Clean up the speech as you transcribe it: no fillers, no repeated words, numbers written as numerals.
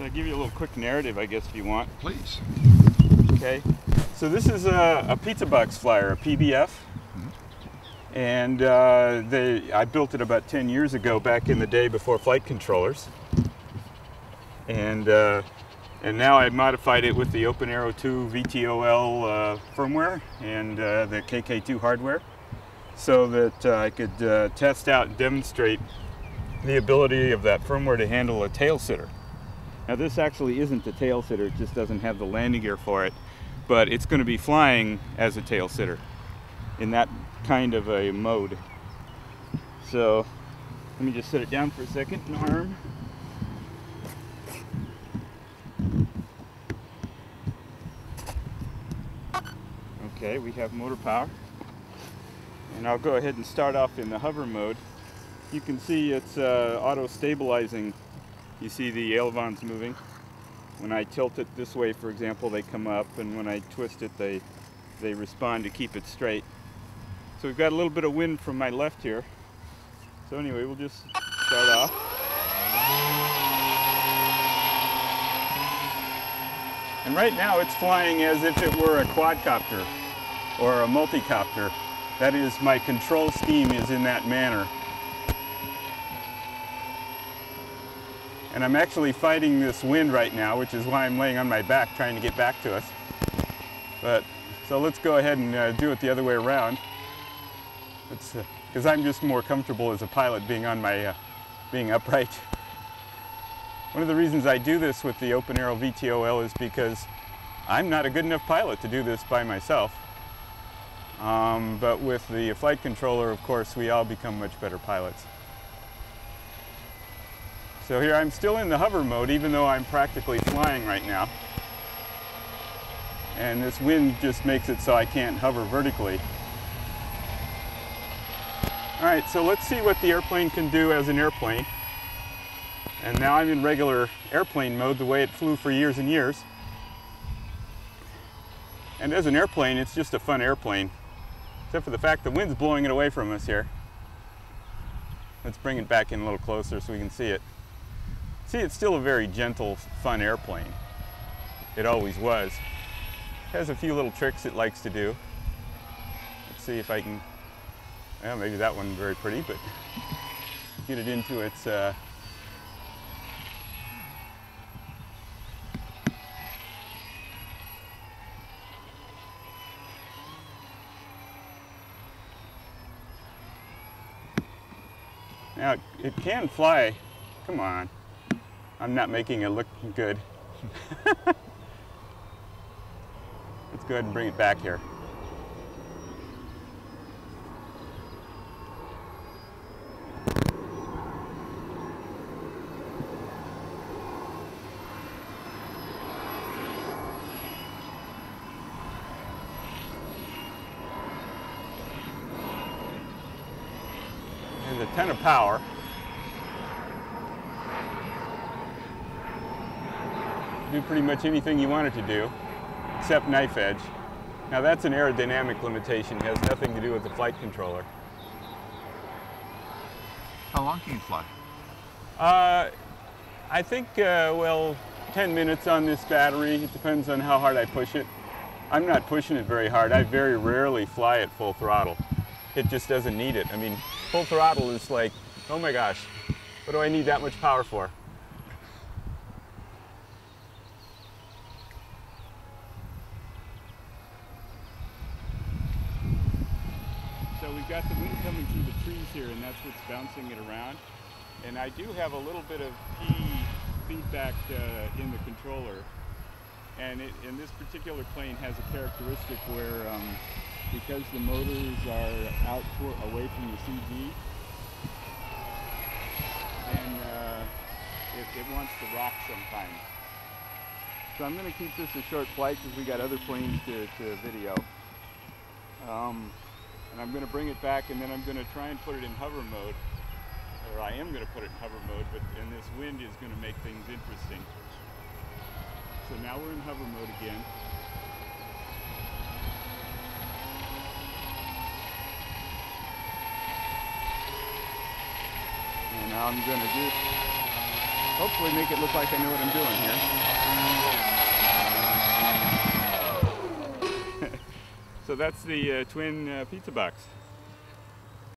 I'll give you a little quick narrative, I guess, if you want. Please. Okay. So this is a pizza box flyer, a PBF. And I built it about 10 years ago, back in the day before flight controllers. And now I've modified it with the OpenAero 2 VTOL firmware and the KK2 hardware, so that I could test out and demonstrate the ability of that firmware to handle a tail sitter. Now this actually isn't a tail sitter, it just doesn't have the landing gear for it, but it's going to be flying as a tail sitter in that kind of a mode. So let me just set it down for a second and arm. Okay, we have motor power. And I'll go ahead and start off in the hover mode. You can see it's auto-stabilizing. You see the ailerons moving. When I tilt it this way, for example, they come up, and when I twist it, they respond to keep it straight. So we've got a little bit of wind from my left here. So anyway, we'll just start off. And right now it's flying as if it were a quadcopter or a multicopter. That is, my control scheme is in that manner. And I'm actually fighting this wind right now, which is why I'm laying on my back trying to get back to us. But so let's go ahead and do it the other way around. Because I'm just more comfortable as a pilot being on my being upright. One of the reasons I do this with the OpenAero VTOL is because I'm not a good enough pilot to do this by myself. But with the flight controller, of course, we all become much better pilots. So here I'm still in the hover mode, even though I'm practically flying right now. And this wind just makes it so I can't hover vertically. All right, so let's see what the airplane can do as an airplane. And now I'm in regular airplane mode, the way it flew for years and years. And as an airplane, it's just a fun airplane, except for the fact the wind's blowing it away from us here. Let's bring it back in a little closer so we can see it. See, it's still a very gentle, fun airplane. It always was. It has a few little tricks it likes to do. Let's see if I can, well, maybe that one very pretty, but get it into its now it can fly. Come on. I'm not making it look good. Let's go ahead and bring it back here. There's a ton of power. Do pretty much anything you want it to do, except knife edge. Now that's an aerodynamic limitation. It has nothing to do with the flight controller. How long can you fly? I think, well, 10 minutes on this battery. It depends on how hard I push it. I'm not pushing it very hard. I very rarely fly at full throttle. It just doesn't need it. I mean, full throttle is like, oh my gosh, what do I need that much power for? So we've got the wind coming through the trees here, and that's what's bouncing it around. And I do have a little bit of feedback in the controller. And this particular plane has a characteristic where, because the motors are out away from the CG, and it wants to rock sometimes. So I'm going to keep this a short flight because we got other planes to video. And I'm going to bring it back, and then I'm going to try and put it in hover mode. Or I am going to put it in hover mode, and this wind is going to make things interesting. So now we're in hover mode again. And now I'm going to hopefully make it look like I know what I'm doing here. So that's the twin pizza box.